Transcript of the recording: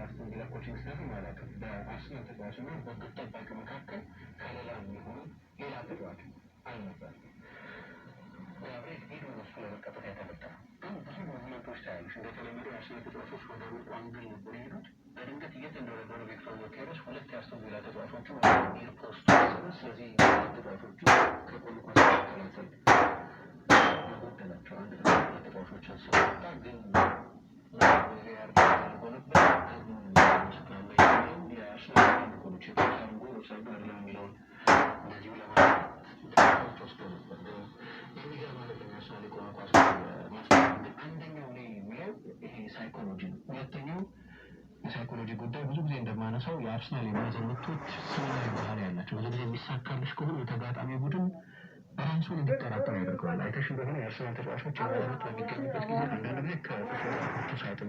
የአስቶን ቪላ ኮችንግ ስታፍ ማለት ነው በአርሰናል ተጫዋችና በግብ ጠባቂ መካከል ከሌላ የሚሆኑ ሌላ ተጫዋች አልነበረም። ጋብሪኤል ጄሱስ ለመቀጠል የተፈጠረ ግን ብዙ ሙቭመንቶች ታያለሽ። እንደተለመደው የአርሰናል ተጫዋቾች ወደ ሩቁ አንግል ነበር የሄዱት። በድንገት እየተንደረደሩ ቪክቶር ዮኬሬስ ሁለት የአስቶን ቪላ ተጫዋቾችን ኒር ፖስት ወሰዱ። ስለዚህ ተጫዋቾቹ ከቆሙ ኳስ መከላከል ጎደላቸው። አንድ ተጫዋቾችን ስለወጣ ግን የአርሰናል ጎሎች የተሻሉ ጎሎች አሉ አይደለም የሚለውን እንደዚሁ ለማለት ወስዶ ነበር። የሚገርም ማለት ለአርሰናል የቆመ ኳስ ማስቀመጥ አንደኛው ላይ የሚለው ይሄ ሳይኮሎጂ ነው። ሁለተኛው የሳይኮሎጂ ጉዳይ ብዙ ጊዜ እንደማነሳው የአርሰናል የማዕዘን ምቶች ስሜታዊ ባህሪ ያላቸው ብዙ ጊዜ የሚሳካልሽ ከሆነ የተጋጣሚ ቡድን ራሱን እንዲጠራጠር ያደርገዋል። አይተሽ እንደሆነ የአርሰናል ተጫዋቾች የማዕዘን ምት በሚገኙበት ጊዜ አንዳንድ ጊዜ ከፍጹም ቅጣት ሳጥን